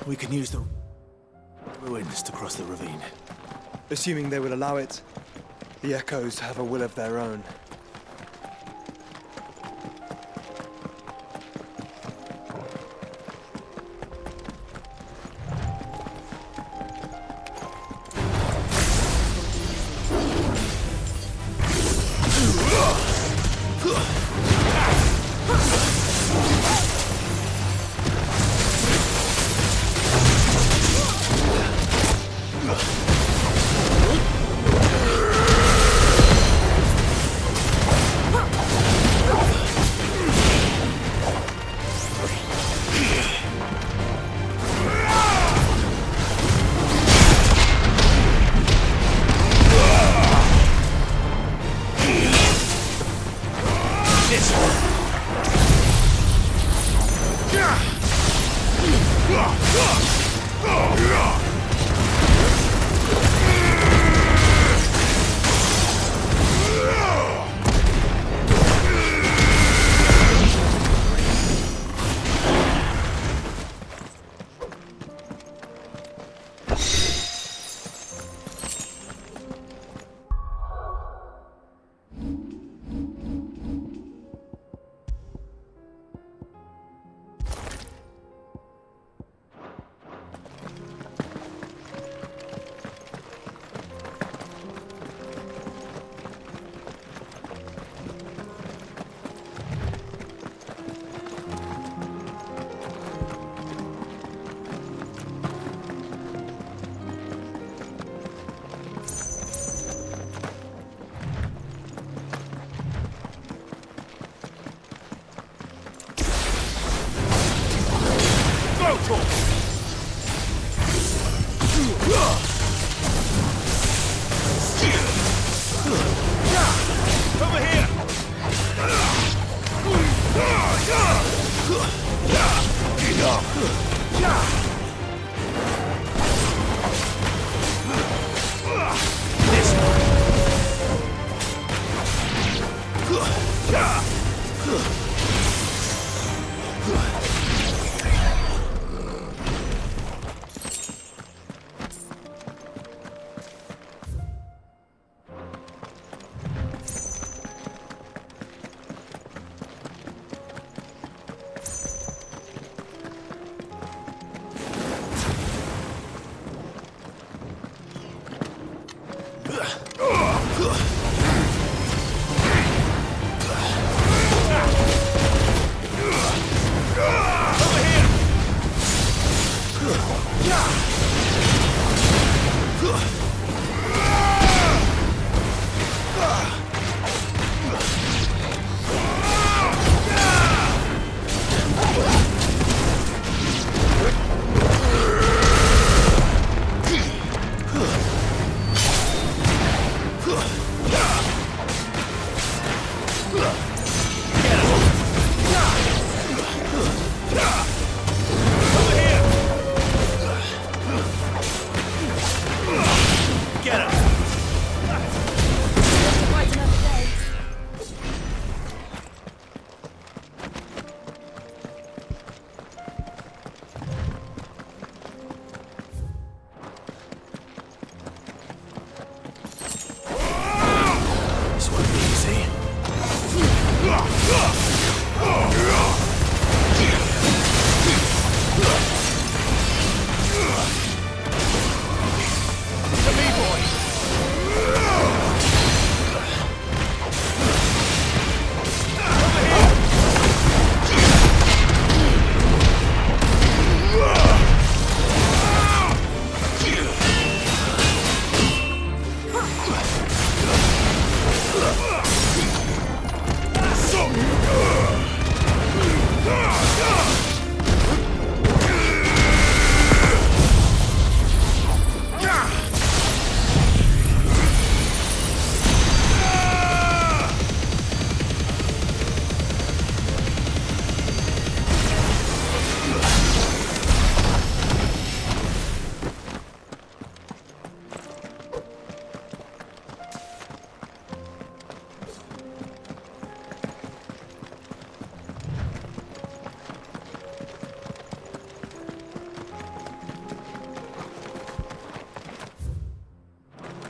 We can use the ruins to cross the ravine. Assuming they will allow it, the echoes have a will of their own.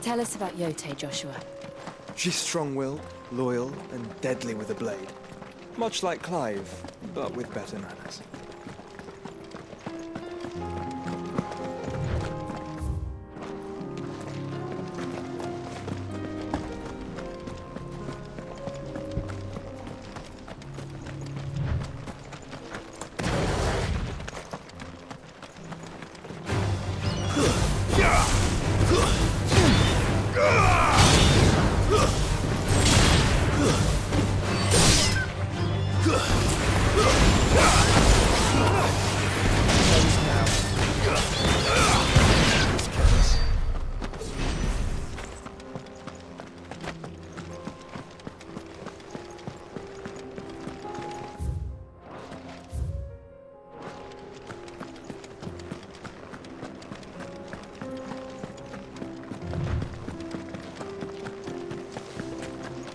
Tell us about Yote, Joshua. She's strong-willed, loyal, and deadly with a blade. Much like Clive, but with better manners.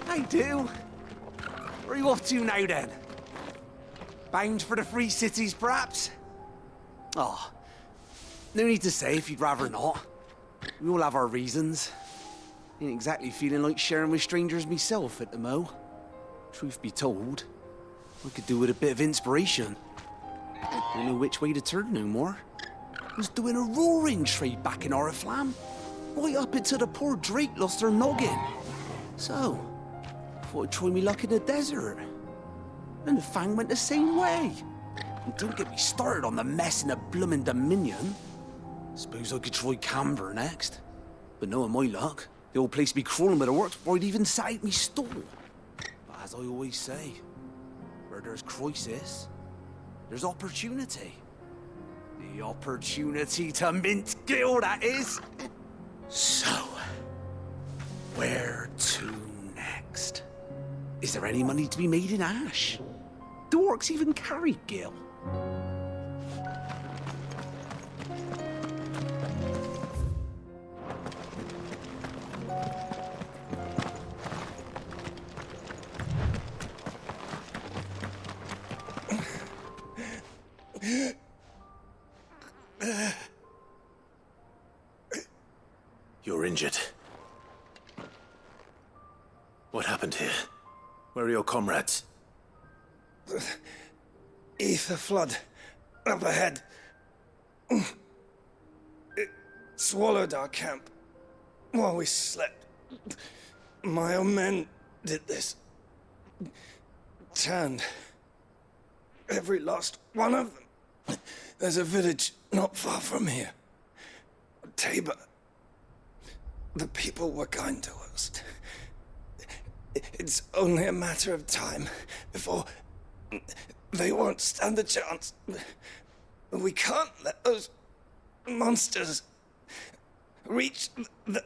I do. Where are you off to now, then? Bound for the Free Cities, perhaps? Oh, no need to say if you'd rather not. We all have our reasons. Ain't exactly feeling like sharing with strangers myself at the mo. Truth be told, I could do with a bit of inspiration. Don't know which way to turn no more. Was doing a roaring trade back in Oriflamme, right up until the poor Drake lost her noggin. So, thought I'd try me luck in the desert. And the Fang went the same way. And don't get me started on the mess in the bloomin' Dominion. Suppose I could try Canberra next. But knowing my luck, the old place be crawling with the works before I'd even sat out me stall. But as I always say, where there's crisis, there's opportunity. The opportunity to mint Gil, that is. So, where to next? Is there any money to be made in Ash? Do orcs even carry Gil? injured. What happened here? Where are your comrades? Ether flood. Up ahead. It swallowed our camp while we slept. My own men did this. Turned. Every last one of them. There's a village not far from here. Tabor. The people were kind to us. It's only a matter of time before they won't stand a chance. We can't let those monsters reach the...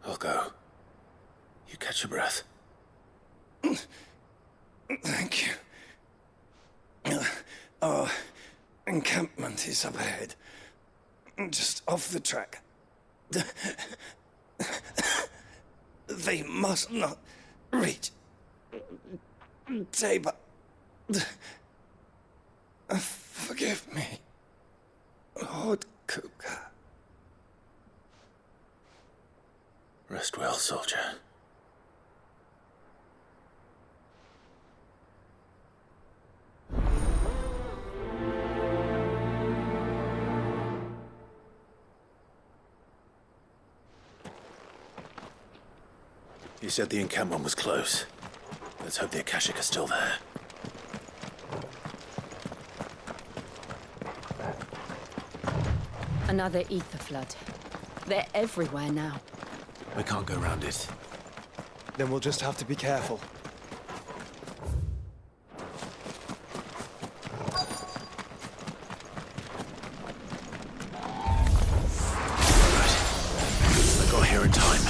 I'll go. You catch your breath. Thank you. Our encampment is up ahead. Just off the track. They must not reach Tabor. Forgive me, Lord Cougar. Rest well, soldier. You said the encampment was close. Let's hope the Akashic are still there. Another ether flood. They're everywhere now. We can't go round it. Then we'll just have to be careful. I got here in time.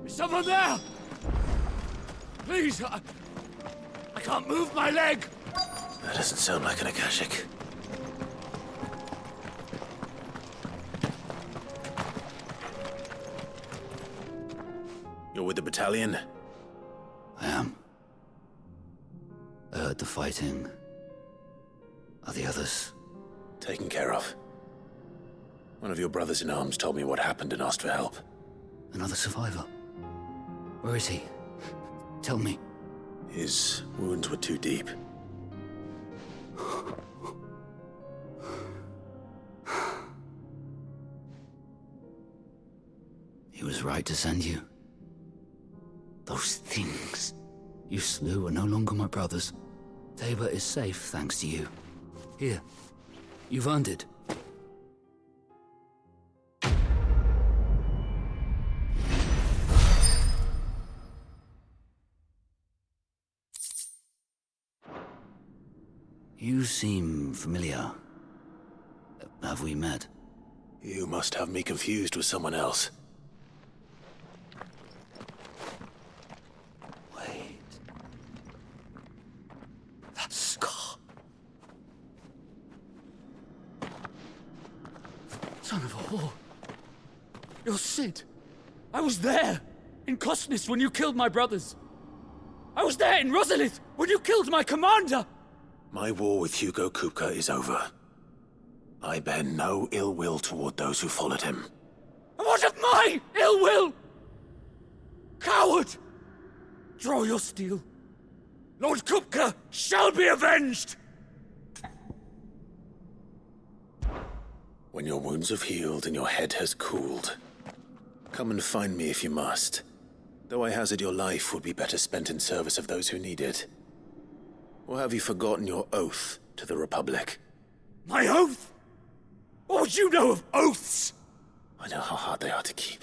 Is someone there? Please, I can't move my leg. That doesn't sound like an Akashic. You're with the battalion? I am. I heard the fighting. Are the others? Taken care of. One of your brothers in arms told me what happened and asked for help. Another survivor? Where is he? Tell me. His wounds were too deep. He was right to send you. Those things you slew are no longer my brothers. Tabor is safe thanks to you. Here, you've earned it. You seem familiar. Have we met? You must have me confused with someone else. Wait. That scar. Son of a whore. You're Sid. I was there, in Cosnis, when you killed my brothers. I was there in Rosalith, when you killed my commander! My war with Hugo Kupka is over. I bear no ill will toward those who followed him. And what of my ill will? Coward! Draw your steel. Lord Kupka shall be avenged! When your wounds have healed and your head has cooled, come and find me if you must. Though I hazard your life would be better spent in service of those who need it. Or have you forgotten your oath to the Republic? My oath? What would you know of oaths? I know how hard they are to keep.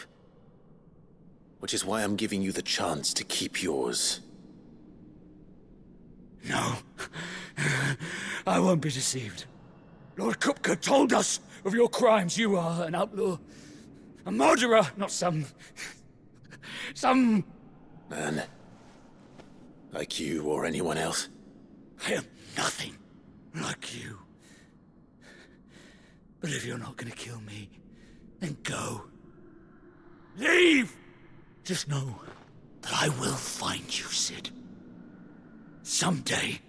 Which is why I'm giving you the chance to keep yours. No. I won't be deceived. Lord Kupka told us of your crimes. You are an outlaw. A murderer, not some Man. Like you or anyone else. I am nothing like you. But if you're not gonna kill me, then go. Leave! Just know that I will find you, Sid. Someday.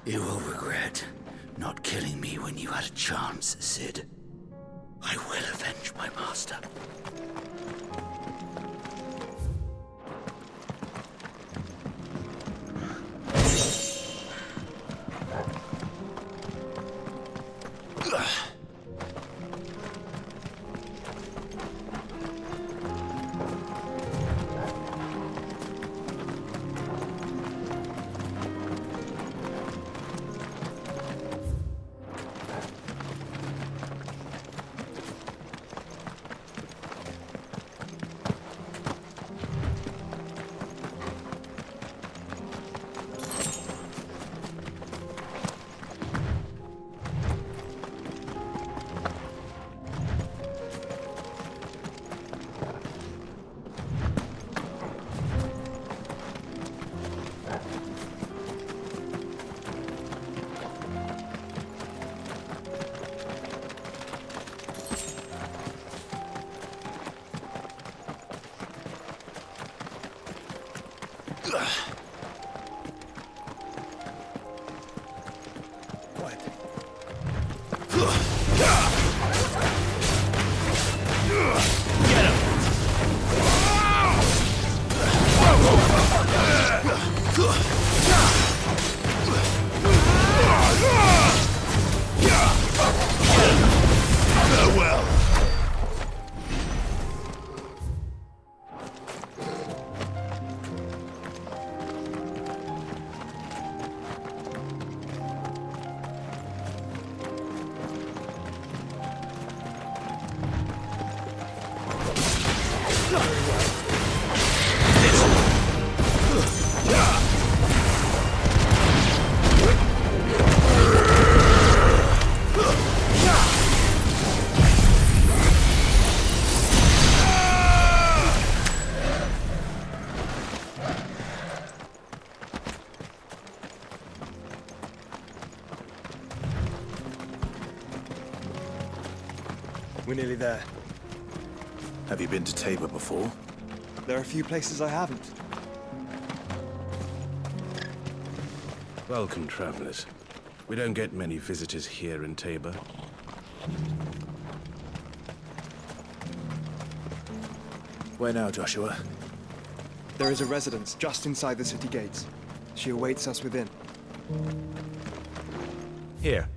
You will regret not killing me when you had a chance, Sid. I will avenge my master. We're nearly there. Have you been to Tabor before? There are a few places I haven't. Welcome, travelers. We don't get many visitors here in Tabor. Where now, Joshua? There is a residence just inside the city gates. She awaits us within. Here,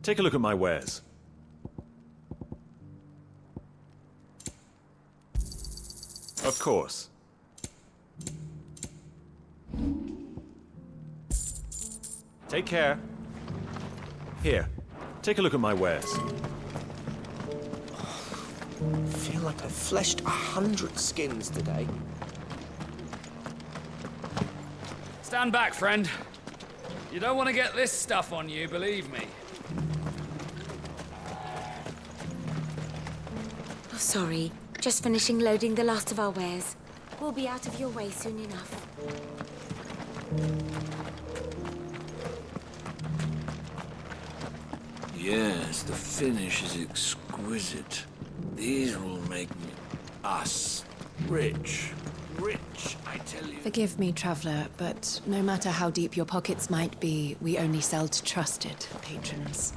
take a look at my wares. Of course. Take care. Here, take a look at my wares. I feel like I've fleshed 100 skins today. Stand back, friend. You don't want to get this stuff on you, believe me. Oh, sorry. Just finishing loading the last of our wares. We'll be out of your way soon enough. Yes, the finish is exquisite. These will make us rich. Rich, I tell you. Forgive me, traveler, but no matter how deep your pockets might be, we only sell to trusted patrons.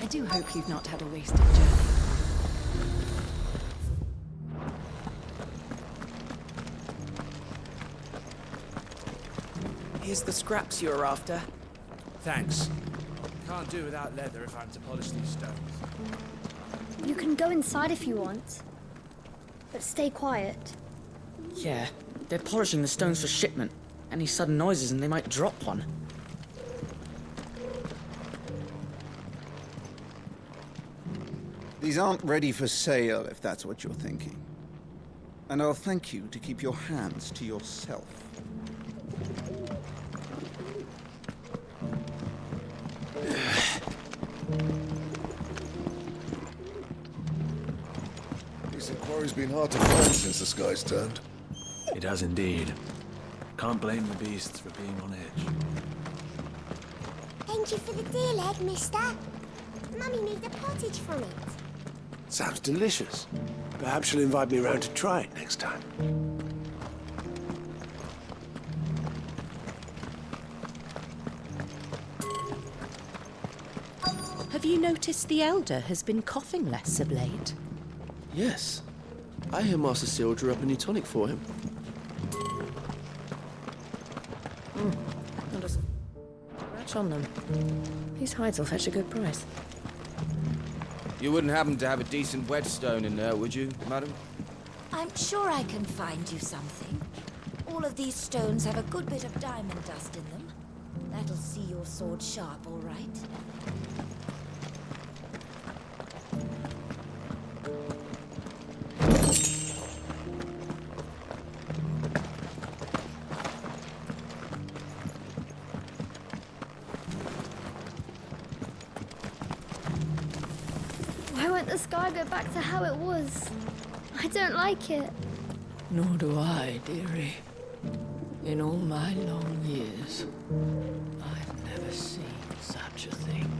I do hope you've not had a wasted journey. Here's the scraps you were after. Thanks. Can't do without leather if I'm to polish these stones. You can go inside if you want, but stay quiet. Yeah, they're polishing the stones for shipment. Any sudden noises and they might drop one. These aren't ready for sale, if that's what you're thinking. And I'll thank you to keep your hands to yourself. This inquiry's been hard to find since the sky's turned. It has indeed. Can't blame the beasts for being on edge. Thank you for the deal, egg, mister. Mummy made the pottage from it. Sounds delicious. Perhaps she'll invite me around to try it next time. Have you noticed the Elder has been coughing less of late? Yes. I hear Master Seal drew up a new tonic for him. I'll just scratch on them. These hides will fetch a good price. You wouldn't happen to have a decent whetstone in there, would you, madam? I'm sure I can find you something. All of these stones have a good bit of diamond dust in them. That'll see your sword sharp, all right. Why won't the sky go back to how it was? I don't like it. Nor do I, dearie. In all my long years, I've never seen such a thing.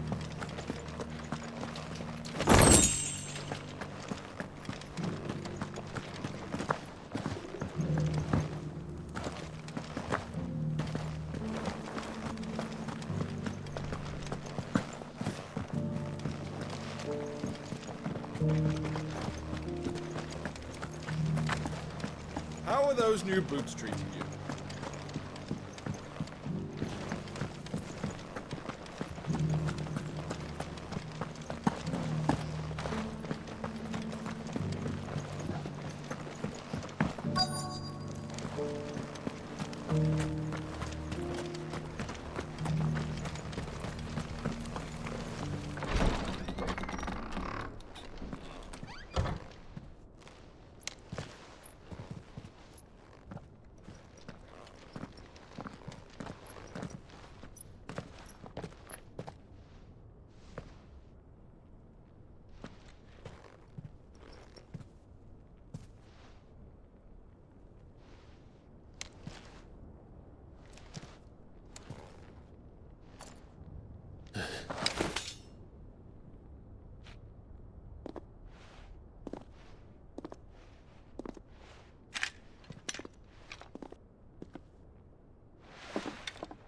How are those new boots treating you?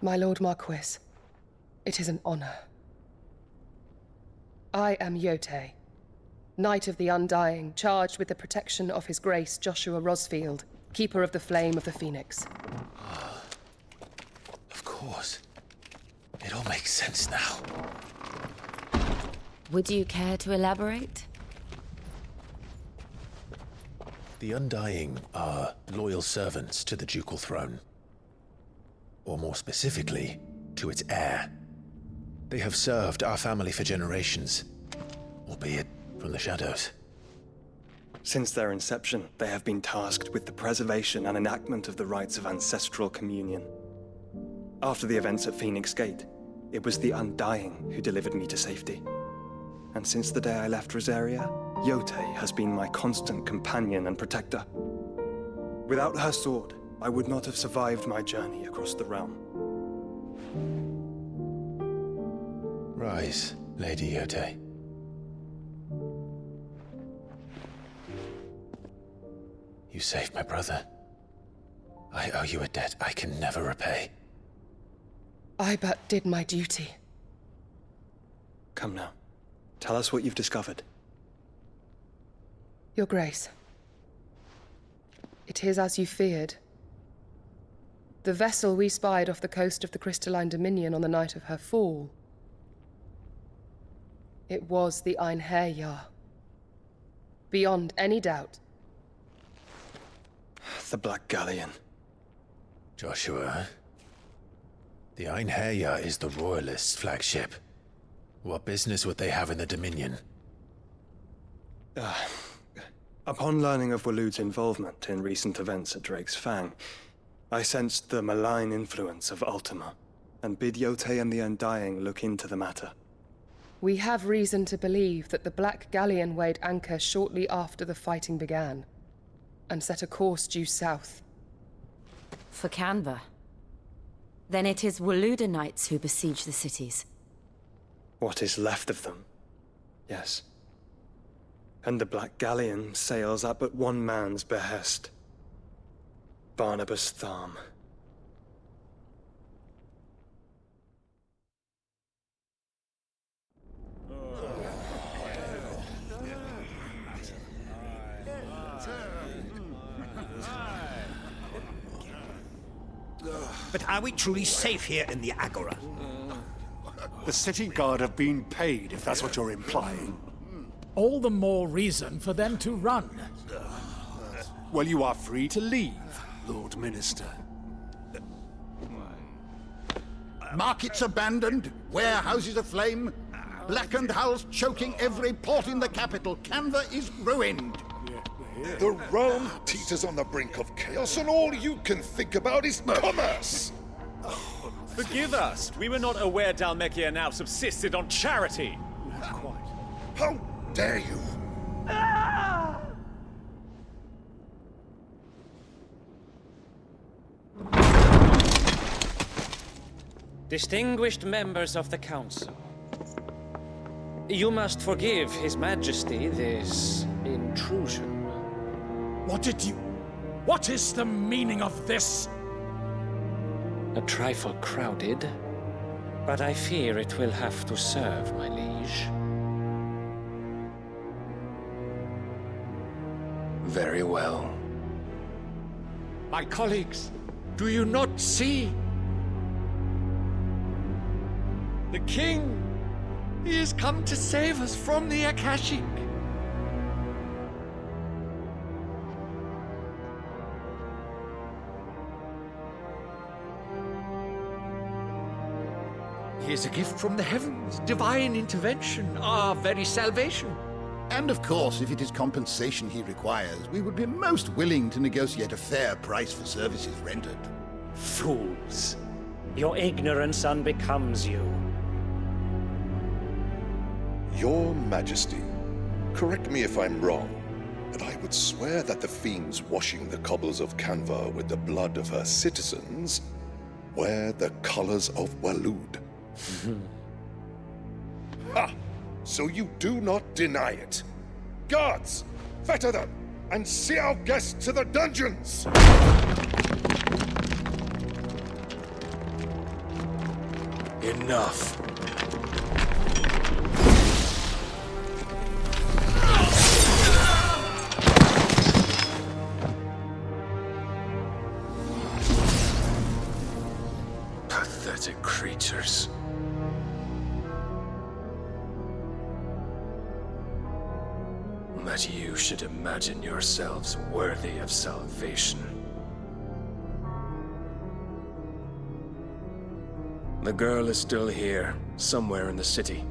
My Lord Marquis, it is an honor. I am Yote, Knight of the Undying, charged with the protection of His Grace Joshua Rosfield, Keeper of the Flame of the Phoenix. Of course. It all makes sense now. Would you care to elaborate? The Undying are loyal servants to the ducal throne. Or more specifically, to its heir. They have served our family for generations, albeit from the shadows. Since their inception, they have been tasked with the preservation and enactment of the rites of ancestral communion. After the events at Phoenix Gate, it was the Undying who delivered me to safety. And since the day I left Rosaria, Yote has been my constant companion and protector. Without her sword, I would not have survived my journey across the realm. Rise, Lady Yote. You saved my brother. I owe you a debt I can never repay. I but did my duty. Come now. Tell us what you've discovered. Your Grace. It is as you feared. The vessel we spied off the coast of the Crystalline Dominion on the night of her fall. It was the Einherjar. Beyond any doubt. The Black Galleon. Joshua, the Einherjar is the Royalists' flagship. What business would they have in the Dominion? Upon learning of Waloed's involvement in recent events at Drake's Fang, I sensed the malign influence of Ultima, and bid Yote and the Undying look into the matter. We have reason to believe that the Black Galleon weighed anchor shortly after the fighting began, and set a course due south. For Canva. Then it is Waloed knights who besiege the cities. What is left of them, yes. And the Black Galleon sails at but one man's behest. Barnabas Tharm. But are we truly safe here in the Agora? The city guard have been paid, if that's what you're implying. All the more reason for them to run. Well, you are free to leave, Lord Minister. Markets abandoned, warehouses aflame, blackened hulls choking every port in the capital. Canva is ruined. The realm teeters on the brink of chaos, and all you can think about is commerce! Forgive us! We were not aware Dhalmekia now subsisted on charity! How dare you! Distinguished members of the Council, you must forgive His Majesty this intrusion. What is the meaning of this? A trifle crowded, but I fear it will have to serve, my liege. Very well. My colleagues, do you not see? The King! He has come to save us from the Akashic! He is a gift from the heavens, divine intervention, our very salvation. And of course, if it is compensation he requires, we would be most willing to negotiate a fair price for services rendered. Fools! Your ignorance unbecomes you. Your Majesty, correct me if I'm wrong, but I would swear that the fiends washing the cobbles of Canva with the blood of her citizens wear the colors of Waloed. Ha! So you do not deny it. Guards, fetter them, and see our guests to the dungeons! Enough. Pathetic creatures. That you should imagine yourselves worthy of salvation. The girl is still here, somewhere in the city,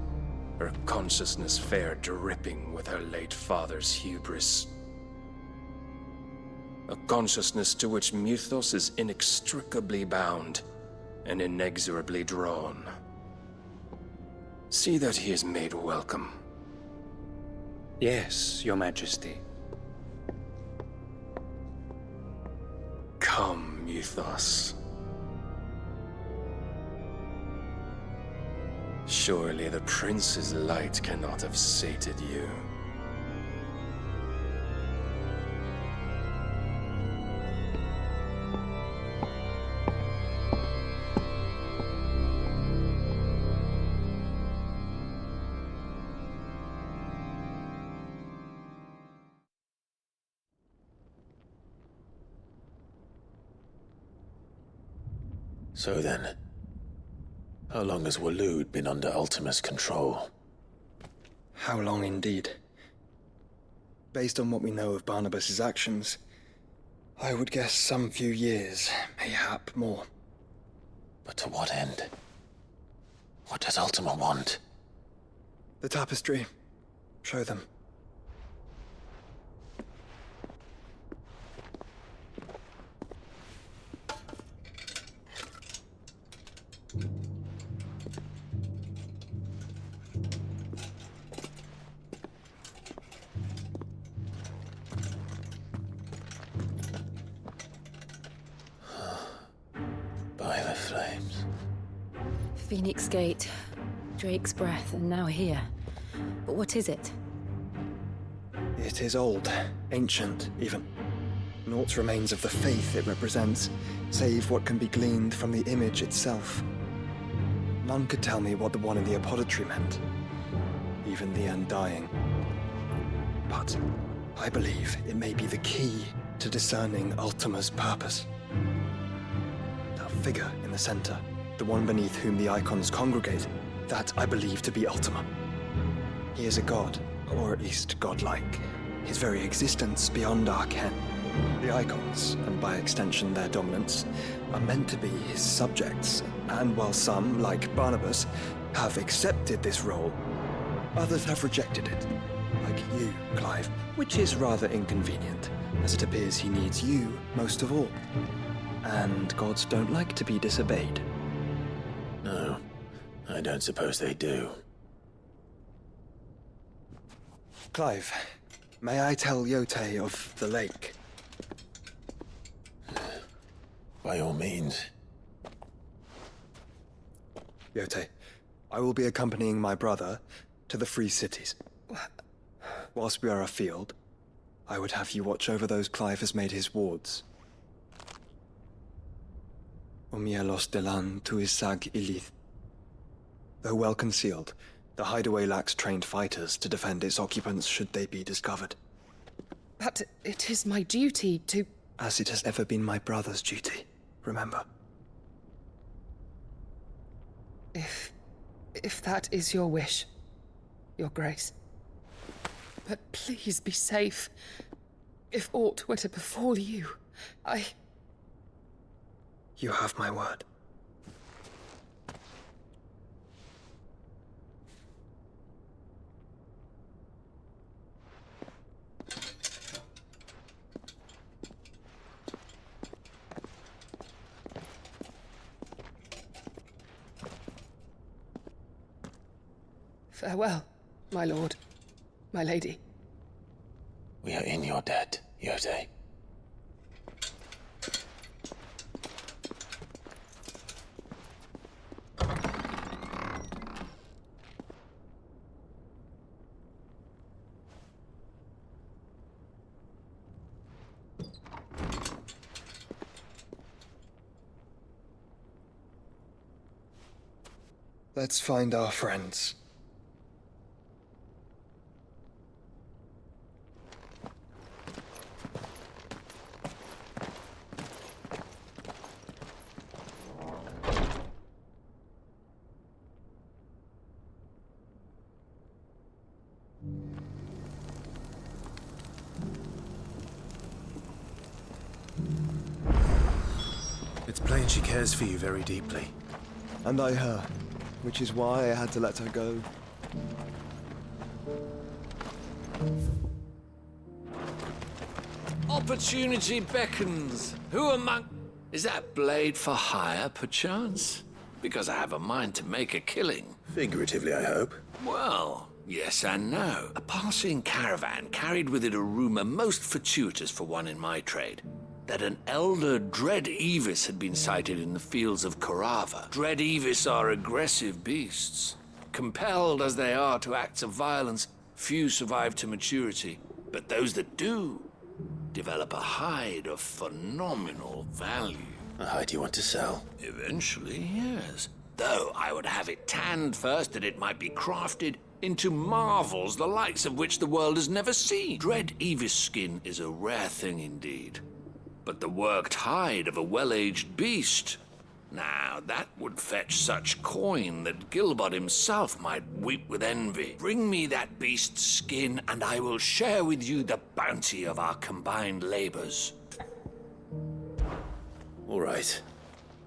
her consciousness fair dripping with her late father's hubris. A consciousness to which Mythos is inextricably bound and inexorably drawn. See that he is made welcome. Yes, Your Majesty. Come, Mythos. Surely the prince's light cannot have sated you. So then, how long has Waloed been under Ultima's control? How long indeed? Based on what we know of Barnabas's actions, I would guess some few years, mayhap more. But to what end? What does Ultima want? The tapestry. Show them. By the flames. Phoenix Gate, Drake's Breath, and now here. But what is it? It is old, ancient, even. Naught remains of the faith it represents, save what can be gleaned from the image itself. None could tell me what the one in the apothecary meant, even the Undying. But I believe it may be the key to discerning Ultima's purpose. That figure in the center, the one beneath whom the icons congregate, that I believe to be Ultima. He is a god, or at least godlike, his very existence beyond our ken. The icons, and by extension their dominance, are meant to be his subjects, and while some, like Barnabas, have accepted this role, others have rejected it, like you, Clive, which is rather inconvenient, as it appears he needs you most of all. And gods don't like to be disobeyed. No, I don't suppose they do. Clive, may I tell Yote of the lake? By all means. Yote, I will be accompanying my brother to the Free Cities. Whilst we are afield, I would have you watch over those Clive has made his wards. Omielos delan tuisag ilith. Though well concealed, the hideaway lacks trained fighters to defend its occupants should they be discovered. But it is my duty to... As it has ever been my brother's duty, remember. If that is your wish, Your Grace. But please be safe. If aught were to befall you, You have my word. Farewell, my lord, my lady. We are in your debt, Yote. Let's find our friends. It's plain she cares for you very deeply. And I her, which is why I had to let her go. Opportunity beckons. Who among... Is that blade for hire, perchance? Because I have a mind to make a killing. Figuratively, I hope. Well, yes and no. A passing caravan carried with it a rumor most fortuitous for one in my trade. that an elder Dread Evis had been sighted in the fields of Carava. Dread Evis are aggressive beasts. Compelled as they are to acts of violence, few survive to maturity, but those that do develop a hide of phenomenal value. A hide you want to sell? Eventually, yes. Though I would have it tanned first that it might be crafted into marvels the likes of which the world has never seen. Dread Evis skin is a rare thing indeed. But the worked hide of a well-aged beast, now that would fetch such coin that Gilbert himself might weep with envy. Bring me that beast's skin, and I will share with you the bounty of our combined labors. All right.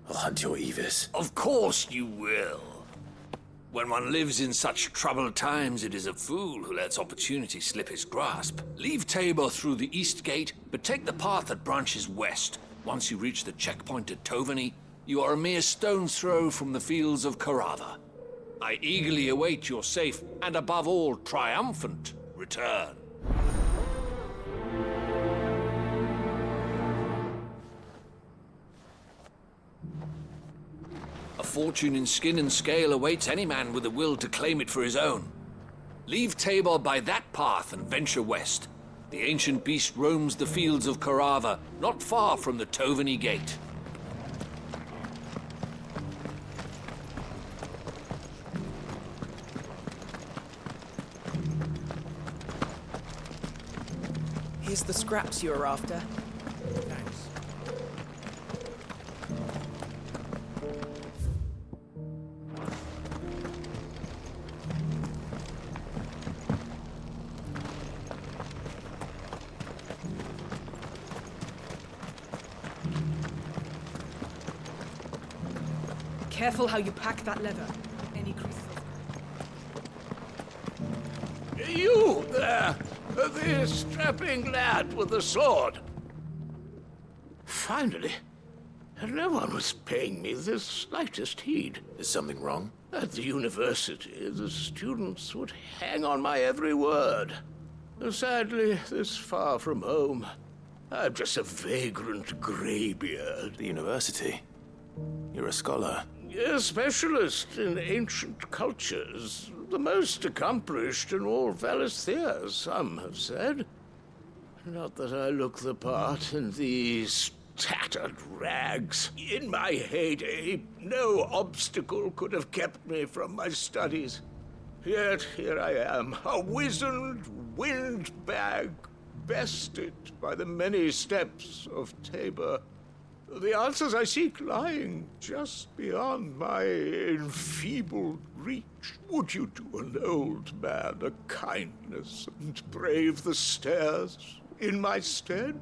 I'll hunt your Evis. Of course you will. When one lives in such troubled times, it is a fool who lets opportunity slip his grasp. Leave Tabor through the east gate, but take the path that branches west. Once you reach the checkpoint at Tovany, you are a mere stone's throw from the fields of Carava. I eagerly await your safe, and above all, triumphant return. A fortune in skin and scale awaits any man with the will to claim it for his own. Leave Tabor by that path and venture west. The ancient beast roams the fields of Carava, not far from the Tovany Gate. Here's the scraps you were after. Thanks. Careful how you pack that leather. Any crystals? You there! The strapping lad with the sword. Finally, no one was paying me the slightest heed. Is something wrong? At the university, the students would hang on my every word. Sadly, this far from home, I'm just a vagrant graybeard. The university? You're a scholar. A specialist in ancient cultures. The most accomplished in all Valisthea, some have said. Not that I look the part in these tattered rags. In my heyday, no obstacle could have kept me from my studies. Yet here I am, a wizened windbag, bested by the many steps of Tabor. The answers I seek lying just beyond my enfeebled reach. Would you do an old man a kindness and brave the stairs in my stead?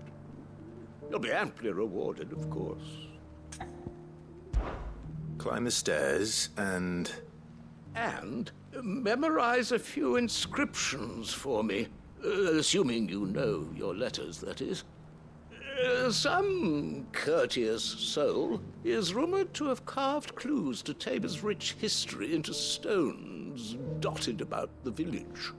You'll be amply rewarded, of course. Climb the stairs and... And memorize a few inscriptions for me. Assuming you know your letters, that is. Some courteous soul is rumored to have carved clues to Tabor's rich history into stones dotted about the village.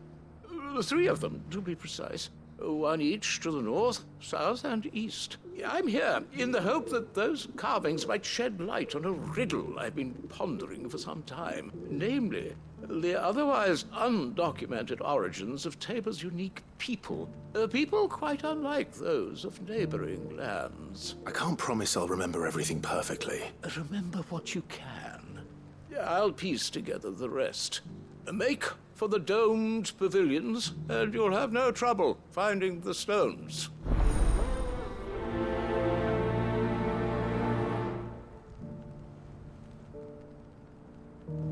3 of them, to be precise. 1 each to the north, south, and east. I'm here in the hope that those carvings might shed light on a riddle I've been pondering for some time. Namely, the otherwise undocumented origins of Tabor's unique people. People quite unlike those of neighboring lands. I can't promise I'll remember everything perfectly. Remember what you can. I'll piece together the rest. Make for the domed pavilions, and you'll have no trouble finding the stones.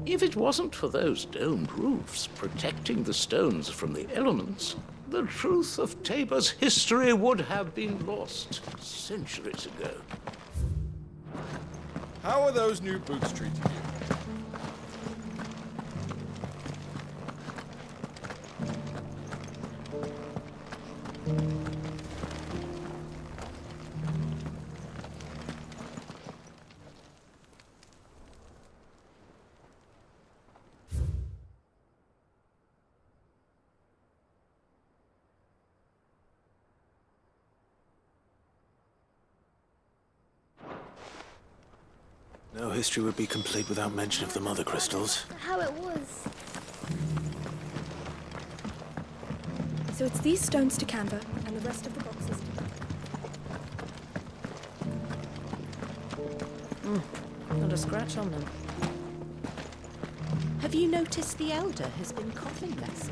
If it wasn't for those domed roofs protecting the stones from the elements, the truth of Tabor's history would have been lost centuries ago. How are those new boots treating you? No history would be complete without mention of the mother crystals. How it was. So it's these stones to Canva, and the rest of the boxes to... Not a scratch on them. Have you noticed the Elder has been coughing less?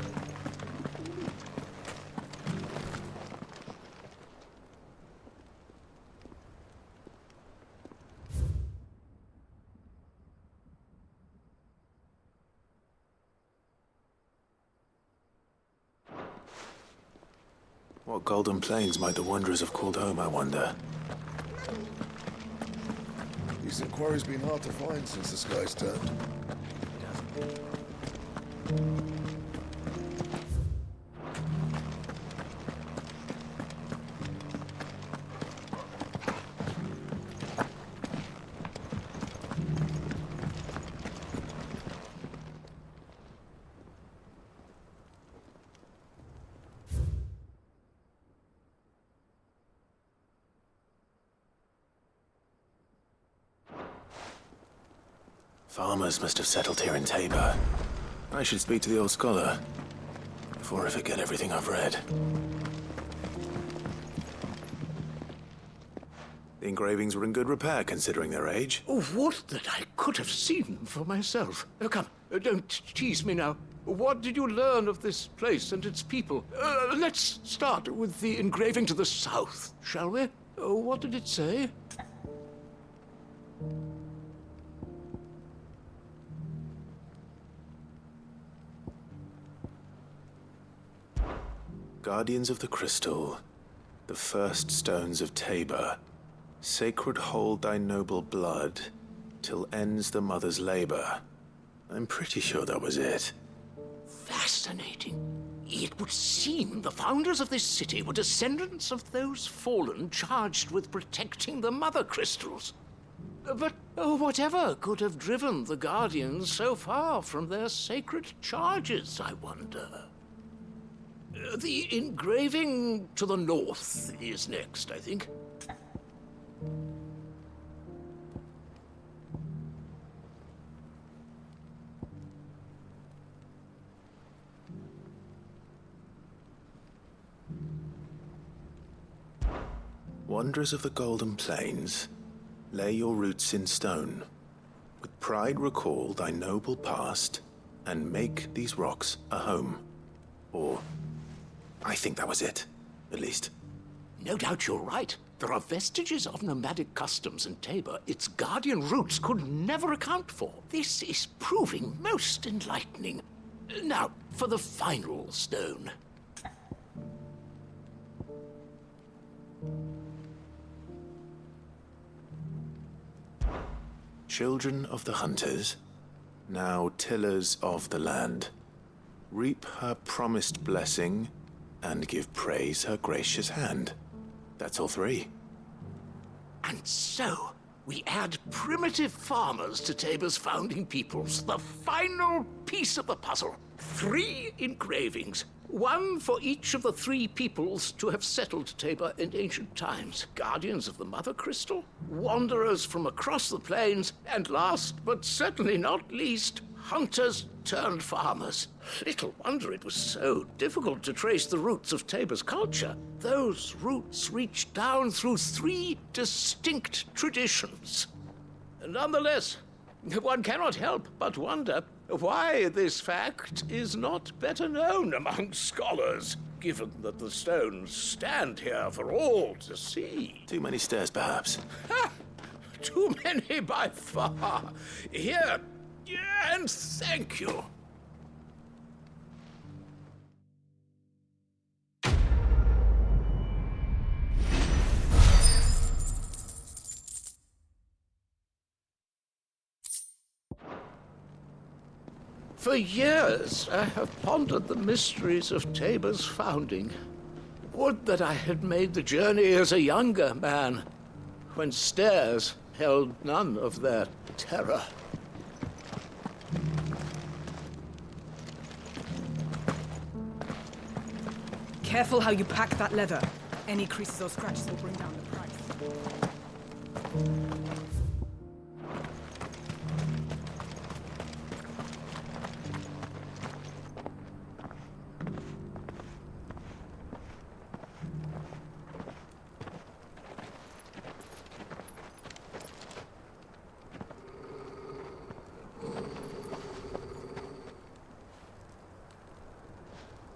What golden plains might the wanderers have called home, I wonder? Decent quarry's been hard to find since the sky's turned. Farmers must have settled here in Tabor. I should speak to the old scholar before I forget everything I've read. The engravings were in good repair considering their age. Oh, would that I could have seen for myself. Come, don't tease me now. What did you learn of this place and its people? Let's start with the engraving to the south, shall we? What did it say? Guardians of the Crystal, the first stones of Tabor, sacred hold thy noble blood, till ends the mother's labor. I'm pretty sure that was it. Fascinating. It would seem the founders of this city were descendants of those fallen charged with protecting the mother crystals. But whatever could have driven the Guardians so far from their sacred charges, I wonder? The engraving to the north is next, I think. Wanderers of the Golden Plains, lay your roots in stone. With pride recall thy noble past, and make these rocks a home. Or, I think that was it, at least. No doubt you're right. There are vestiges of nomadic customs in Tabor its guardian roots could never account for. This is proving most enlightening. Now, for the final stone. Children of the hunters, now tillers of the land, reap her promised blessing and give praise her gracious hand. That's all three. And so, we add primitive farmers to Tabor's founding peoples, the final piece of the puzzle. 3 engravings, one for each of the 3 peoples to have settled Tabor in ancient times. Guardians of the Mother Crystal, wanderers from across the plains, and last but certainly not least, hunters turned farmers. Little wonder it was so difficult to trace the roots of Tabor's culture. Those roots reach down through 3 distinct traditions. Nonetheless, one cannot help but wonder why this fact is not better known among scholars, given that the stones stand here for all to see. Too many stairs, perhaps. Ha! Too many by far. Here, and thank you. For years, I have pondered the mysteries of Tabor's founding. Would that I had made the journey as a younger man, when stairs held none of their terror. Careful how you pack that leather. Any creases or scratches will bring down the price.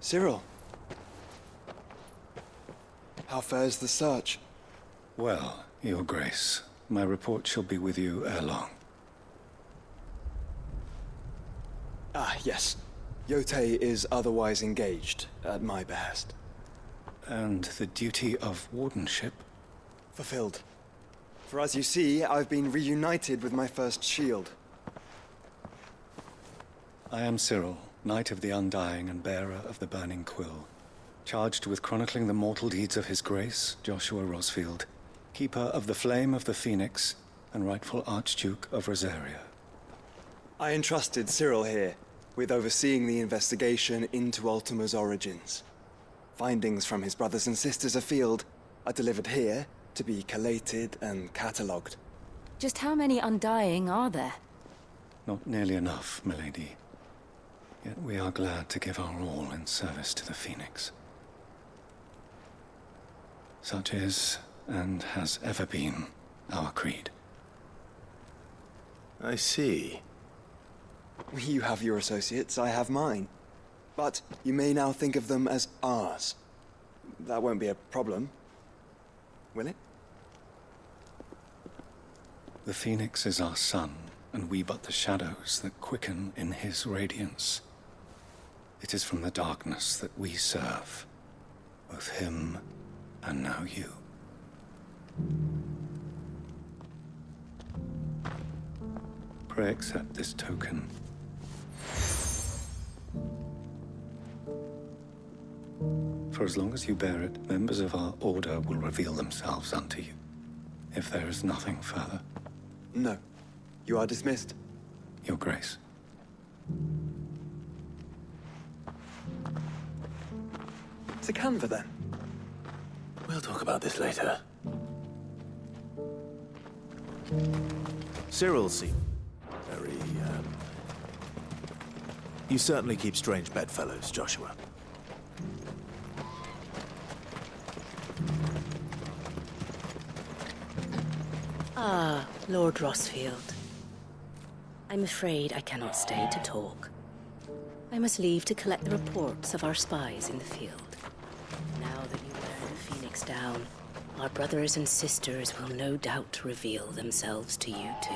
Cyril. How fares the search? Well, Your Grace, my report shall be with you ere long. Ah, yes. Yotei is otherwise engaged, at my behest. And the duty of wardenship? Fulfilled. For as you see, I've been reunited with my first shield. I am Cyril, Knight of the Undying and bearer of the Burning Quill, charged with chronicling the mortal deeds of His Grace, Joshua Rosfield, Keeper of the Flame of the Phoenix, and rightful Archduke of Rosaria. I entrusted Cyril here with overseeing the investigation into Ultima's origins. Findings from his brothers and sisters afield are delivered here to be collated and catalogued. Just how many Undying are there? Not nearly enough, milady. Yet we are glad to give our all in service to the Phoenix. Such is, and has ever been, our creed. I see. You have your associates, I have mine. But you may now think of them as ours. That won't be a problem, will it? The Phoenix is our sun, and we but the shadows that quicken in his radiance. It is from the darkness that we serve, both him and now you. Pray accept this token. For as long as you bear it, members of our order will reveal themselves unto you. If there is nothing further. No. You are dismissed. Your Grace. To Canva, then. We'll talk about this later. Cyril seems very, You certainly keep strange bedfellows, Joshua. Ah, Lord Rosfield. I'm afraid I cannot stay to talk. I must leave to collect the reports of our spies in the field. Now that you wear the Phoenix down, our brothers and sisters will no doubt reveal themselves to you too.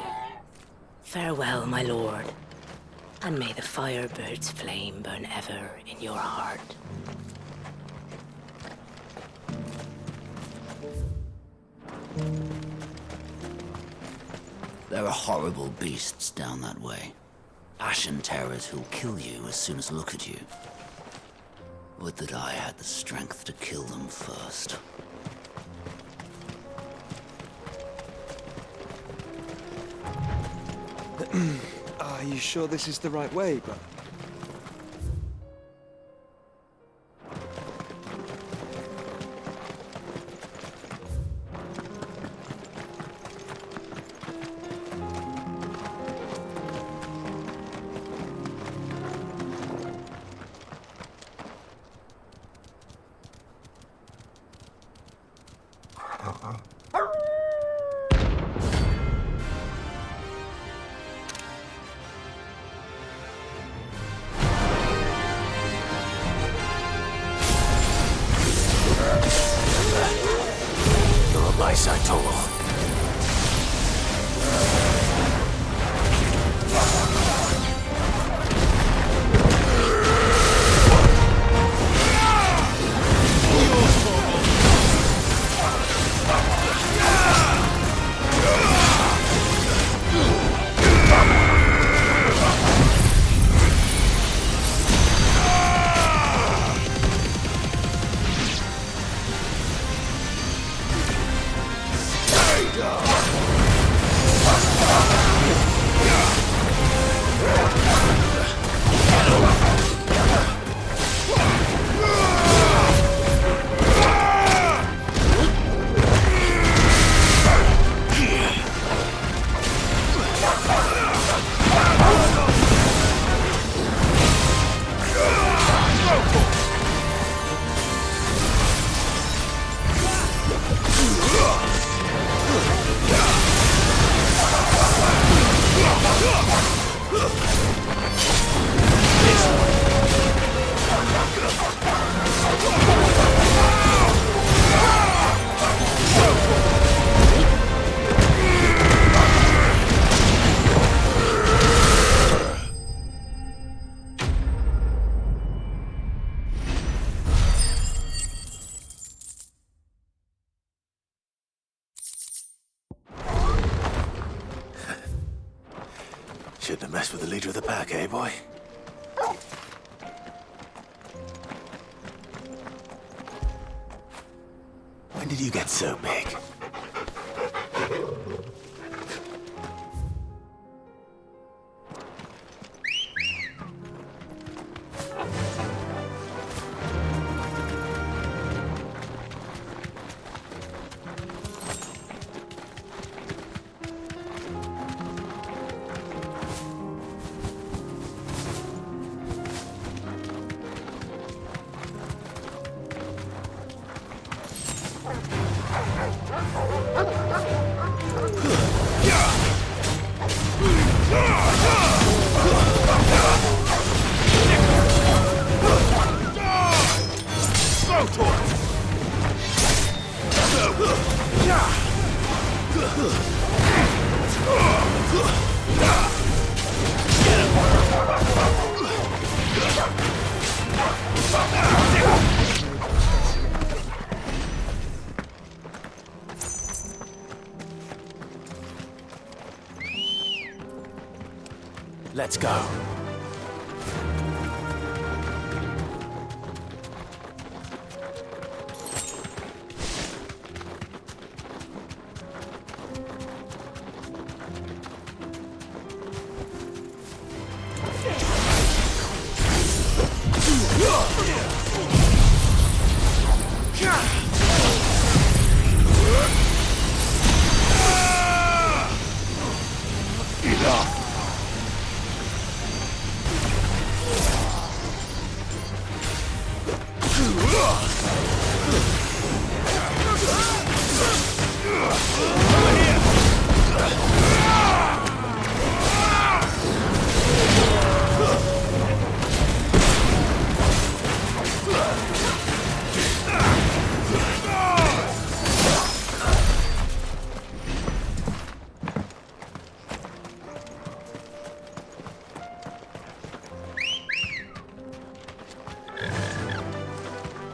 Farewell, my lord, and may the Firebird's flame burn ever in your heart. There are horrible beasts down that way. Ashen terrors who'll kill you as soon as look at you. Would that I had the strength to kill them first. Are you sure this is the right way, brother? Shouldn't have messed with the leader of the pack, eh, boy? When did you get so big? Let's go.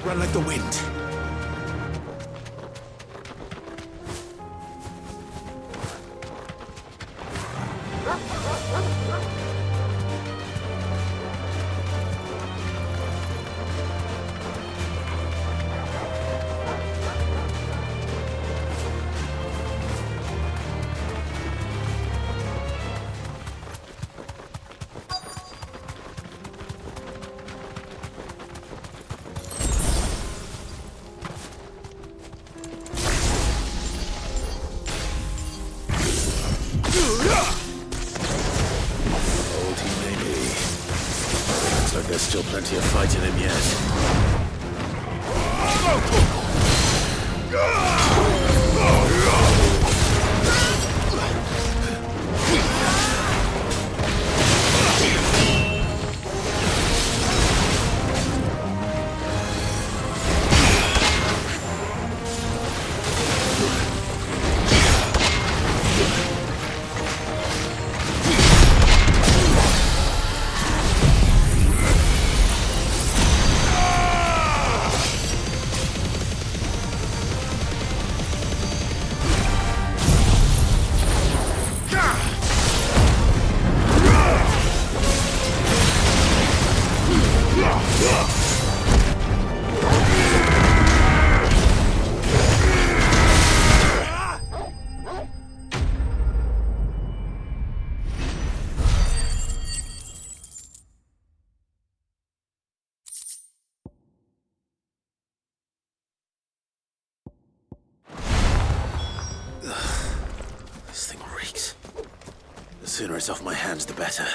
Run like the wind. There's still plenty of fight in him yet. This thing reeks. The sooner it's off my hands, the better.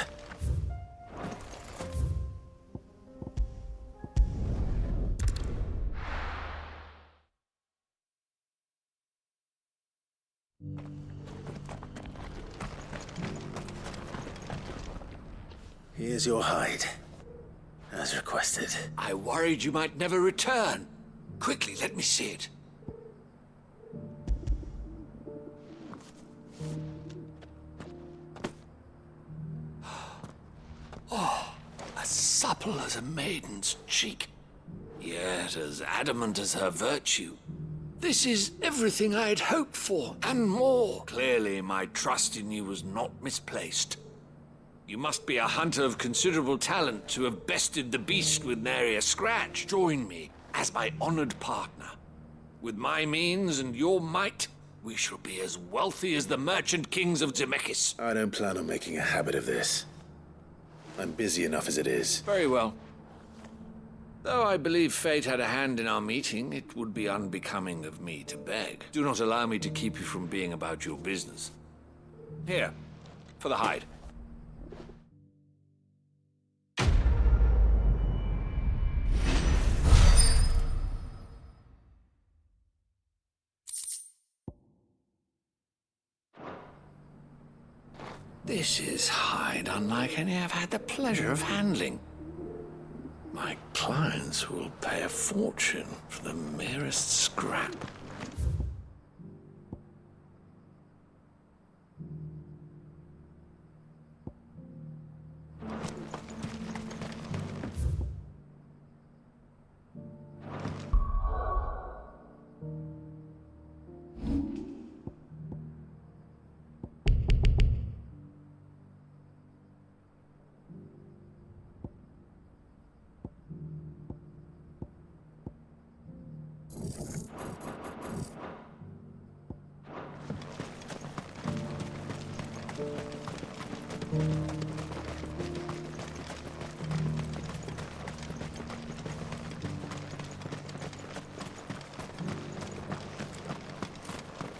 Here's your hide, as requested. I worried you might never return. Quickly, let me see it. Oh, as supple as a maiden's cheek, yet as adamant as her virtue. This is everything I had hoped for, and more. Clearly, my trust in you was not misplaced. You must be a hunter of considerable talent to have bested the beast with nary a scratch. Join me as my honored partner. With my means and your might, we shall be as wealthy as the merchant kings of Zemeckis. I don't plan on making a habit of this. I'm busy enough as it is. Very well. Though I believe fate had a hand in our meeting, it would be unbecoming of me to beg. Do not allow me to keep you from being about your business. Here, for the hide. This is hide unlike any I've had the pleasure of handling. My clients will pay a fortune for the merest scrap.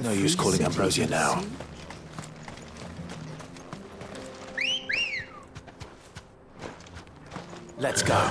No use calling Ambrosia now. Let's go.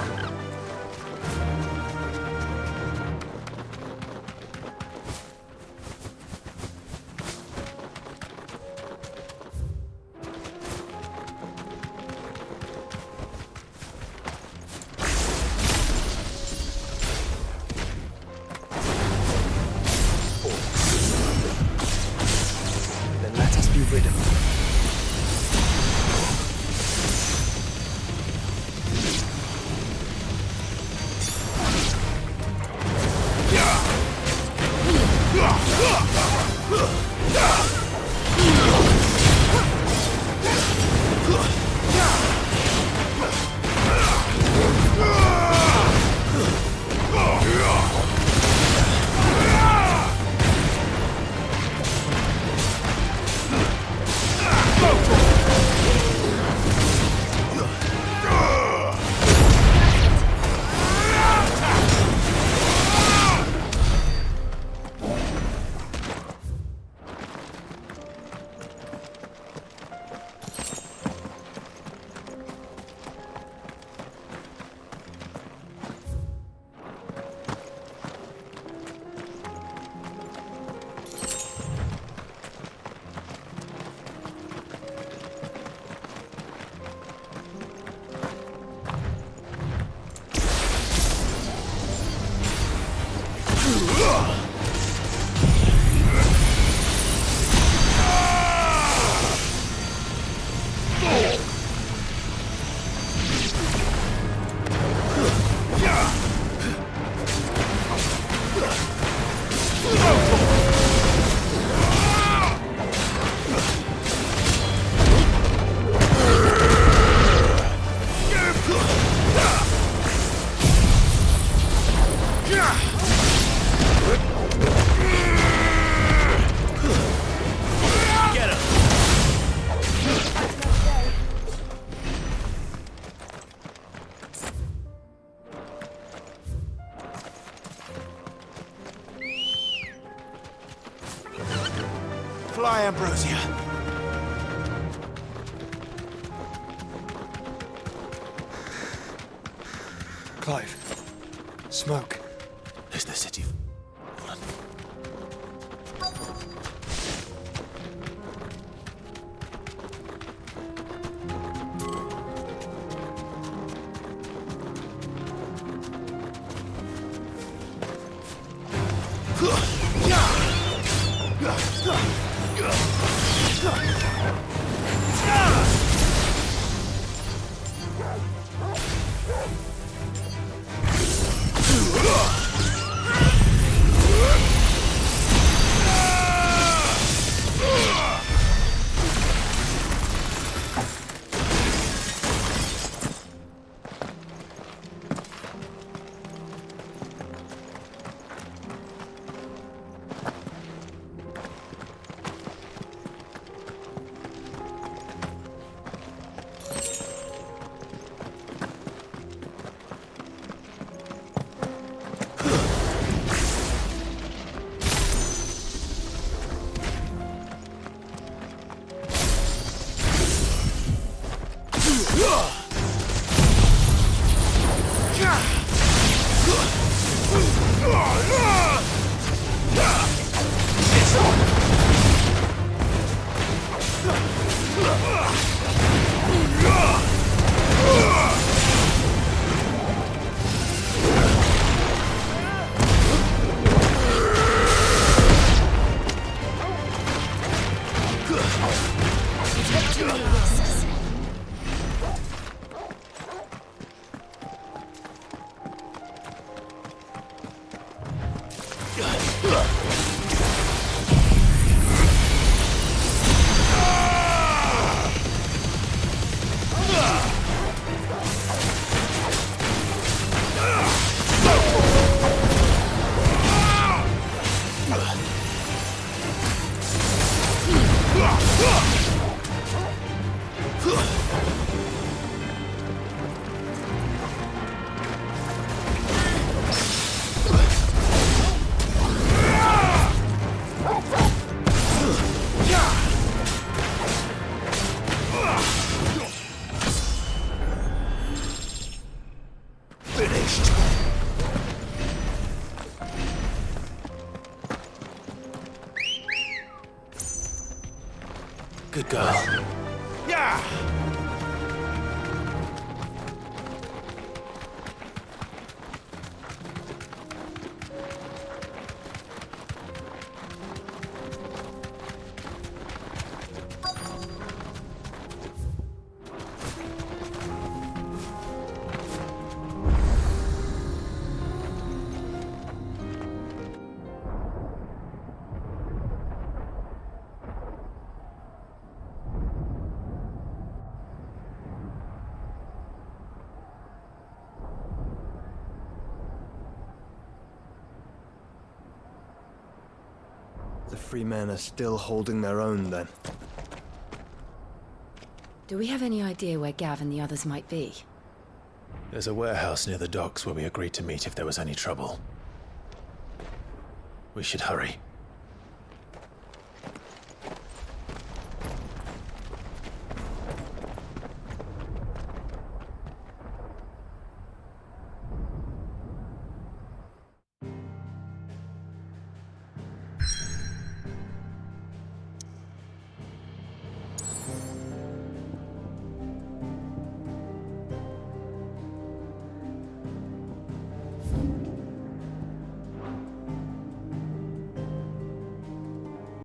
Fly, Ambrosia. Clive. Smoke. Is the city fallen? finished. Good girl. Yeah! The free men are still holding their own, then. Do we have any idea where Gav and the others might be? There's a warehouse near the docks where we agreed to meet if there was any trouble. We should hurry.